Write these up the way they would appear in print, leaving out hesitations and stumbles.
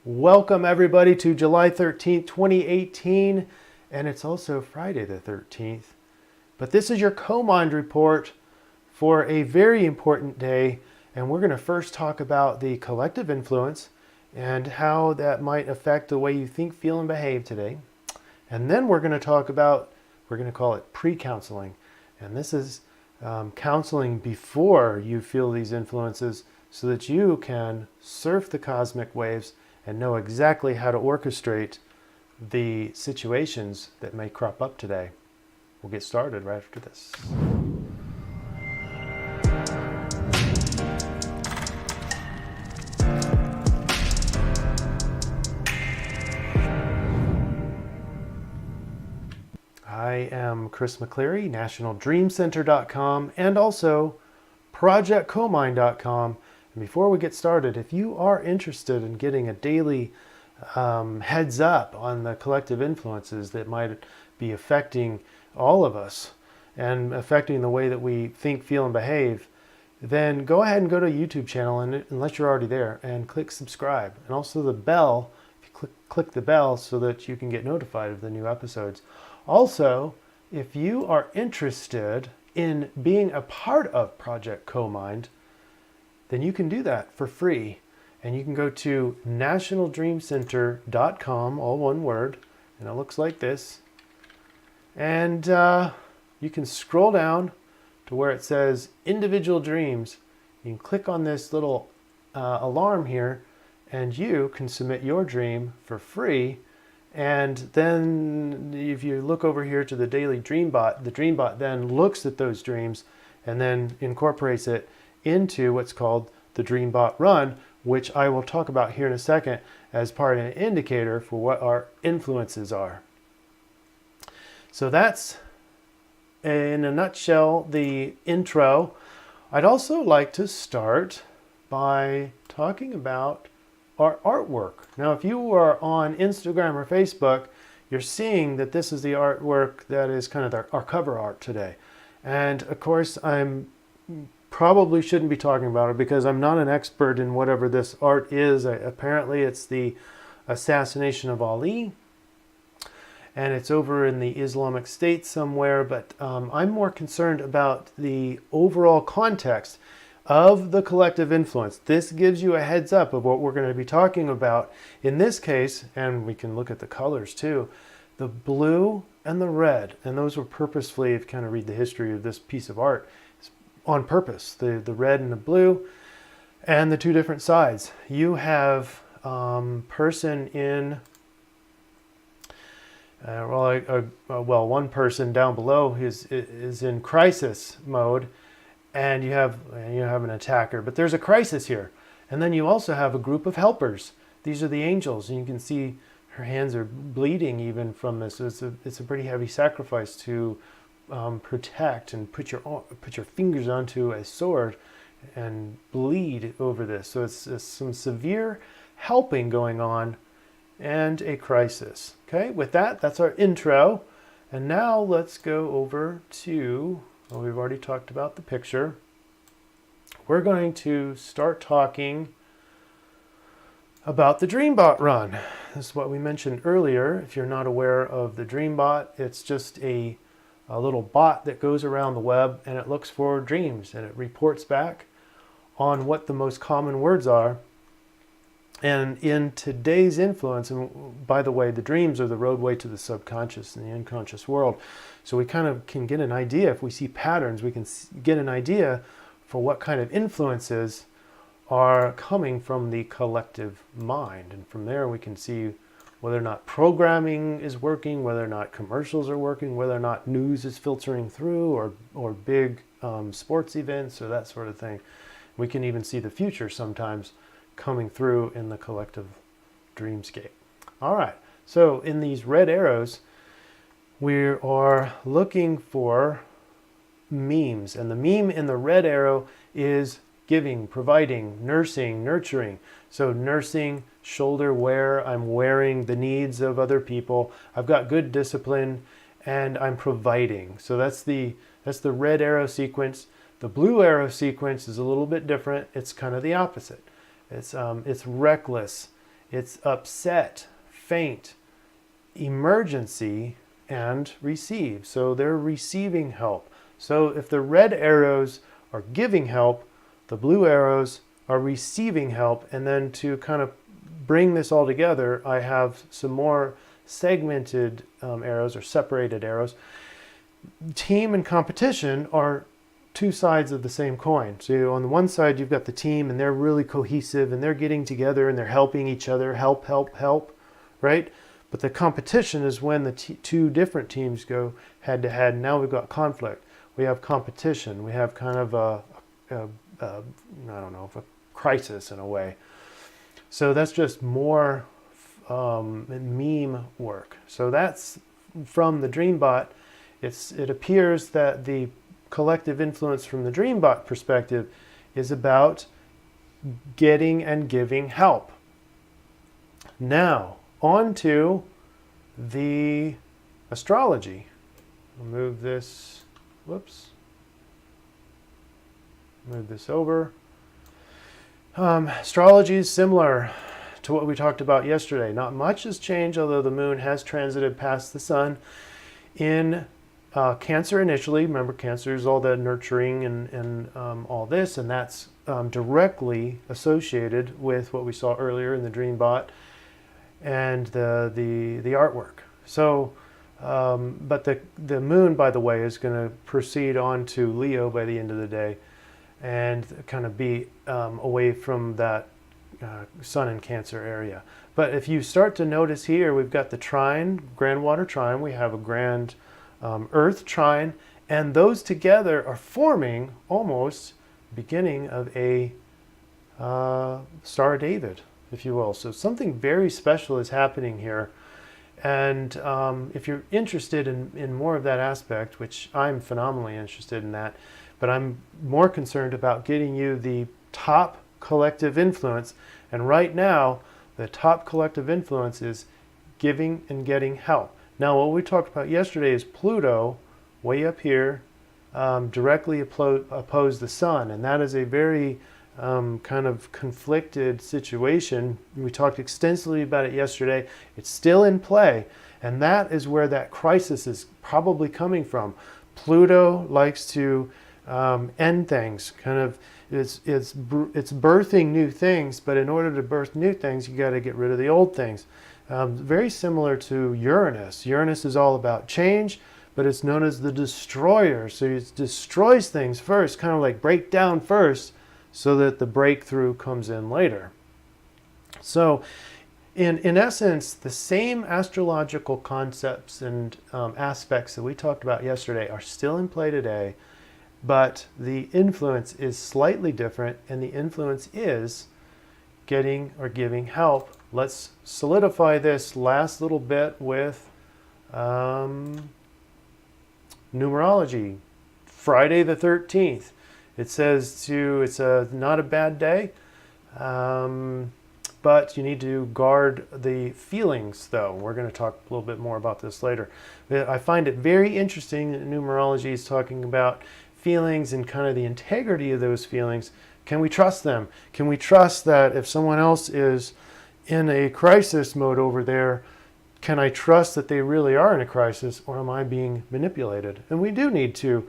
Welcome everybody to July 13th, 2018, and it's also Friday the 13th. But this is your Co-Mind report for a very important day, and we're going to first talk about the collective influence and how that might affect the way you think, feel, and behave today. And then we're going to talk about, we're going to call it pre-counseling, and this is counseling before you feel these influences so that you can surf the cosmic waves and know exactly how to orchestrate the situations that may crop up today. We'll get started right after this. I am Chris McCleary, NationalDreamCenter.com, and also ProjectComind.com. And before we get started, if you are interested in getting a daily heads up on the collective influences that might be affecting all of us and affecting the way that we think, feel, and behave, then go ahead and go to a YouTube channel, and unless you're already there, and click subscribe. And also the bell, if you click the bell so that you can get notified of the new episodes. Also, if you are interested in being a part of Project Co-Mind, then you can do that for free. And you can go to NationalDreamCenter.com, all one word, and it looks like this. And you can scroll down to where it says Individual Dreams. You can click on this little alarm here, and you can submit your dream for free. And then if you look over here to the Daily Dreambot, the Dreambot then looks at those dreams and then incorporates it into what's called the Dreambot Run, which I will talk about here in a second as part of an indicator for what our influences are. So that's, in a nutshell, the intro. I'd also like to start by talking about our artwork. Now, if you are on Instagram or Facebook, you're seeing that this is the artwork that is kind of our cover art today. And of course, I'm probably shouldn't be talking about it because I'm not an expert in whatever this art is. Apparently it's the assassination of Ali, and it's over in the Islamic State somewhere, but I'm more concerned about the overall context of the collective influence. This gives you a heads up of what we're going to be talking about in this case, and we can look at the colors too, the blue and the red, and those were purposefully, if you kind of read the history of this piece of art, on purpose, the red and the blue, and the two different sides. You have person in, one person down below is in crisis mode, and you have an attacker, but there's a crisis here. And then you also have a group of helpers. These are the angels, and you can see her hands are bleeding even from this. So it's a pretty heavy sacrifice to protect and put your fingers onto a sword and bleed over this. So it's some severe helping going on and a crisis. Okay, with that, that's our intro. And now let's go over to, well, we've already talked about the picture. We're going to start talking about the Dreambot Run. This is what we mentioned earlier. If you're not aware of the Dreambot, it's just a little bot that goes around the web, and it looks for dreams, and it reports back on what the most common words are. And in today's influence, and by the way, the dreams are the roadway to the subconscious and the unconscious world. So we kind of can get an idea, if we see patterns, we can get an idea for what kind of influences are coming from the collective mind. And from there we can see whether or not programming is working, whether or not commercials are working, whether or not news is filtering through, or big sports events or that sort of thing. We can even see the future sometimes coming through in the collective dreamscape. All right, so in these red arrows, we are looking for memes, and the meme in the red arrow is giving, providing, nursing, nurturing. So nursing, shoulder wear, I'm wearing the needs of other people. I've got good discipline, and I'm providing. So that's the red arrow sequence. The blue arrow sequence is a little bit different. It's kind of the opposite. It's reckless. It's upset, faint, emergency, and receive. So they're receiving help. So if the red arrows are giving help, the blue arrows are receiving help. And then to kind of bring this all together, I have some more segmented arrows or separated arrows. Team and competition are two sides of the same coin. So on the one side, you've got the team and they're really cohesive and they're getting together and they're helping each other, help, right? But the competition is when the two different teams go head to head. Now we've got conflict. We have competition. We have kind of a crisis in a way. So that's just more meme work. So that's from the DreamBot. It appears that the collective influence from the DreamBot perspective is about getting and giving help. Now, on to the astrology. I'll move this, move this over. Astrology is similar to what we talked about yesterday. Not much has changed, although the moon has transited past the sun in Cancer initially. Remember, Cancer is all the nurturing and all this, and that's directly associated with what we saw earlier in the DreamBot and the artwork. So, but the moon, by the way, is going to proceed on to Leo by the end of the day, and kind of be away from that sun and Cancer area. But if you start to notice here, we've got the trine, grand water trine. We have a grand Earth trine, and those together are forming almost beginning of a Star of David, if you will. So something very special is happening here. And if you're interested in more of that aspect, which I'm phenomenally interested in that, but I'm more concerned about getting you the top collective influence. And right now, the top collective influence is giving and getting help. Now, what we talked about yesterday is Pluto, way up here, directly opposed the sun. And that is a very kind of conflicted situation. We talked extensively about it yesterday. It's still in play. And that is where that crisis is probably coming from. Pluto likes to end things. Kind of, it's birthing new things, but in order to birth new things, you got to get rid of the old things. Very similar to Uranus. Uranus is all about change, but it's known as the destroyer. So it destroys things first, kind of like break down first, so that the breakthrough comes in later. So in essence, the same astrological concepts and aspects that we talked about yesterday are still in play today, but the influence is slightly different, and the influence is getting or giving help. Let's solidify this last little bit with numerology. Friday the 13th. It says it's not a bad day, but you need to guard the feelings, though. We're going to talk a little bit more about this later. I find it very interesting that numerology is talking about feelings and kind of the integrity of those feelings. Can we trust them? Can we trust that if someone else is in a crisis mode over there, can I trust that they really are in a crisis, or am I being manipulated? And we do need to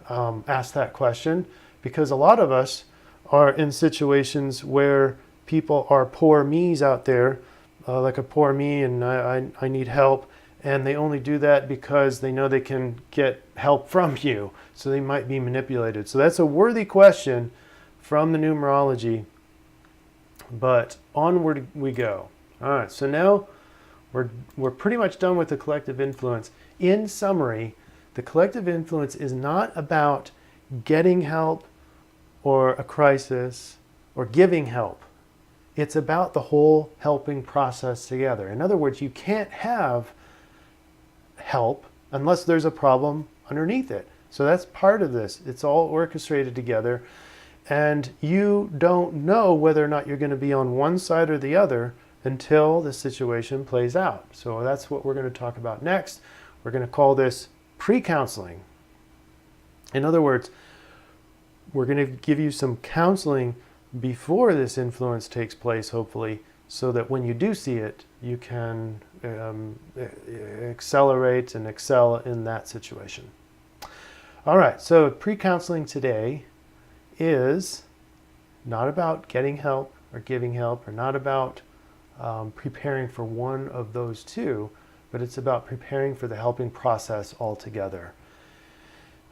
ask that question, because a lot of us are in situations where people are poor me's out there, like a poor me, and I need help, and they only do that because they know they can get help from you, so they might be manipulated. So that's a worthy question from the numerology, but onward we go. All right, so now we're pretty much done with the collective influence. In summary, the collective influence is not about getting help or a crisis or giving help. It's about the whole helping process together. In other words, you can't have help unless there's a problem underneath it. So that's part of this. It's all orchestrated together, and you don't know whether or not you're going to be on one side or the other until the situation plays out. So that's what we're going to talk about next. We're going to call this pre-counseling. In other words, we're going to give you some counseling before this influence takes place, hopefully, so that when you do see it, you can accelerate and excel in that situation. All right, so pre-counseling today is not about getting help or giving help, or not about preparing for one of those two, but it's about preparing for the helping process altogether.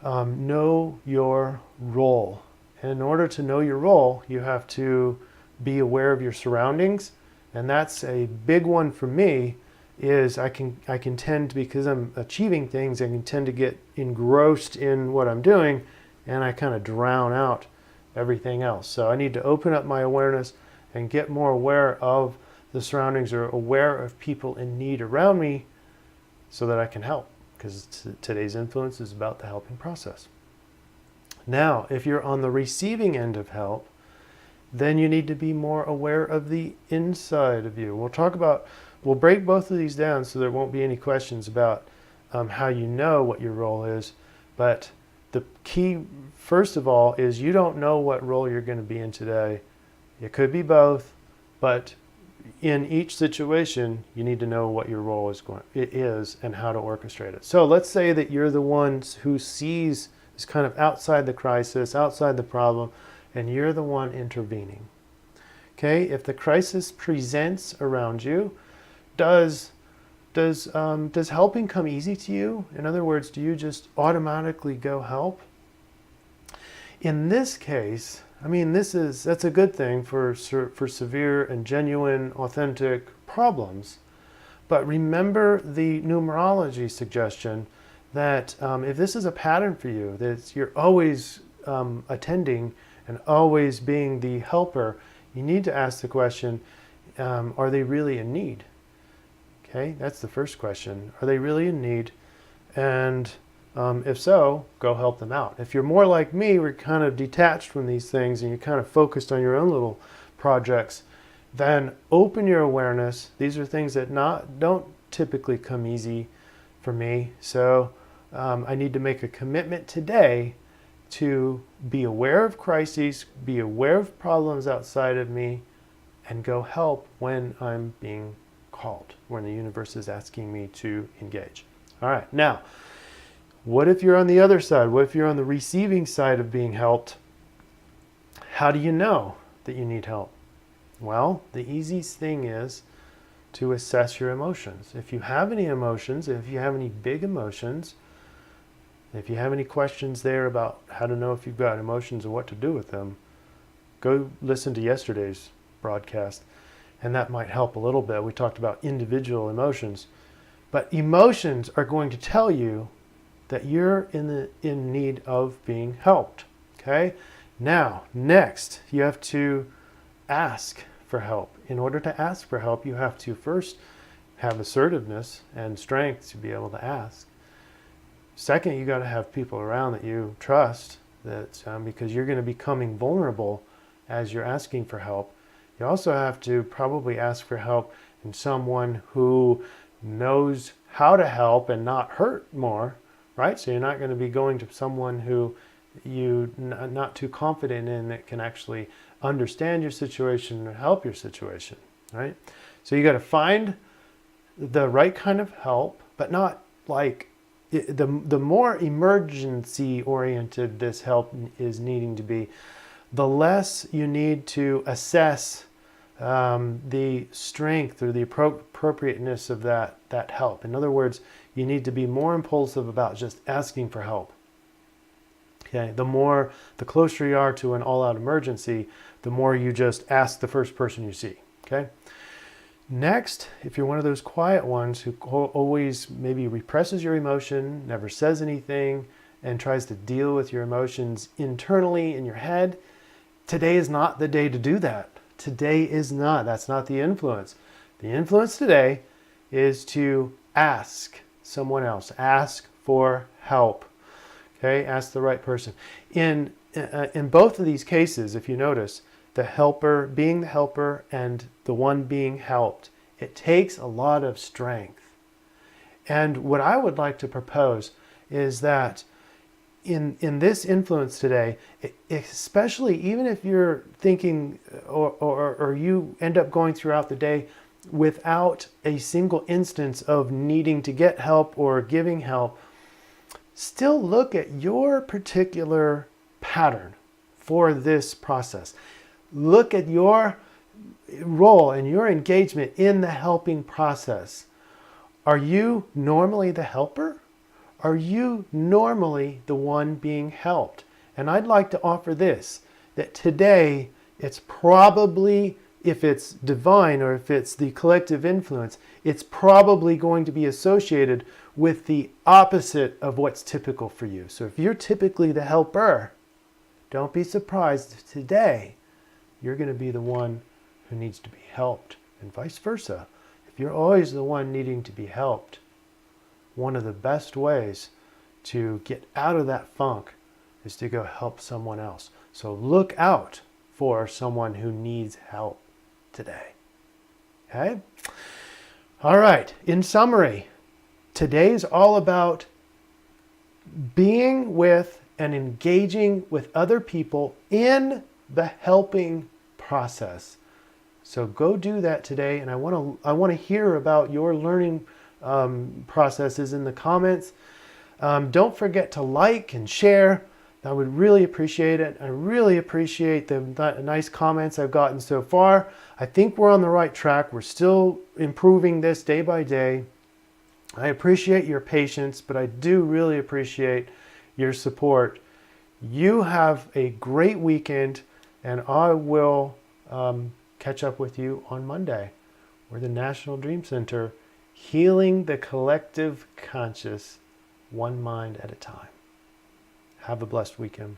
Know your role. And in order to know your role, you have to be aware of your surroundings. And that's a big one for me, is I can tend to, because I'm achieving things, I can tend to get engrossed in what I'm doing, and I kind of drown out everything else. So I need to open up my awareness and get more aware of the surroundings, or aware of people in need around me, so that I can help, because today's influence is about the helping process. Now, if you're on the receiving end of help, then you need to be more aware of the inside of you. We'll break both of these down so there won't be any questions about how you know what your role is. But the key, first of all, is you don't know what role you're going to be in today. It could be both, but in each situation, you need to know what your role is and how to orchestrate it. So let's say that you're the one who sees is kind of outside the crisis, outside the problem, and you're the one intervening. Okay, if the crisis presents around you, does helping come easy to you? In other words, do you just automatically go help? In this case, I mean, that's a good thing for severe and genuine, authentic problems. But remember the numerology suggestion that if this is a pattern for you, that you're always attending and always being the helper, you need to ask the question, are they really in need? Okay, that's the first question. Are they really in need? And if so, go help them out. If you're more like me, we're kind of detached from these things and you're kind of focused on your own little projects, then open your awareness. These are things that don't typically come easy for me. So I need to make a commitment today to be aware of crises, be aware of problems outside of me, and go help when I'm being called, when the universe is asking me to engage. All right, now, what if you're on the other side? What if you're on the receiving side of being helped? How do you know that you need help? Well, the easiest thing is to assess your emotions. If you have any emotions, if you have any big emotions, if you have any questions there about how to know if you've got emotions or what to do with them, go listen to yesterday's broadcast, and that might help a little bit. We talked about individual emotions, but emotions are going to tell you that you're in need of being helped. Okay? Now, next, you have to ask for help. In order to ask for help, you have to first have assertiveness and strength to be able to ask. Second, you got to have people around that you trust, that because you're going to be becoming vulnerable as you're asking for help. You also have to probably ask for help in someone who knows how to help and not hurt more, right? So you're not going to be going to someone who you're not too confident in, that can actually understand your situation and help your situation, right? So you got to find the right kind of help, but not like the more emergency oriented this help is needing to be, the less you need to assess the strength or the appropriateness of that help. In other words, you need to be more impulsive about just asking for help. Okay, the closer you are to an all-out emergency, the more you just ask the first person you see. Okay. Next, if you're one of those quiet ones who always maybe represses your emotion, never says anything, and tries to deal with your emotions internally in your head, today is not the day to do that. Today is not. That's not the influence. The influence today is to ask someone else. Ask for help. Okay, ask the right person. In both of these cases, if you notice, the helper being the helper and the one being helped, it takes a lot of strength. And what I would like to propose is that in this influence today, especially even if you're thinking or you end up going throughout the day without a single instance of needing to get help or giving help, still look at your particular pattern for this process. Look at your role and your engagement in the helping process. Are you normally the helper? Are you normally the one being helped? And I'd like to offer this, that today it's probably, if it's divine or if it's the collective influence, it's probably going to be associated with the opposite of what's typical for you. So if you're typically the helper, don't be surprised if today you're going to be the one who needs to be helped, and vice versa. If you're always the one needing to be helped, one of the best ways to get out of that funk is to go help someone else. So look out for someone who needs help today. Okay? All right. In summary, today's all about being with and engaging with other people in the helping process. So go do that today, and I want to hear about your learning processes in the comments. Don't forget to like and share. I would really appreciate it. I really appreciate the nice comments I've gotten so far. I think we're on the right track. We're still improving this day by day. I appreciate your patience, but I do really appreciate your support. You have a great weekend, and I will catch up with you on Monday. We're the National Dream Center, healing the collective conscious, one mind at a time. Have a blessed weekend.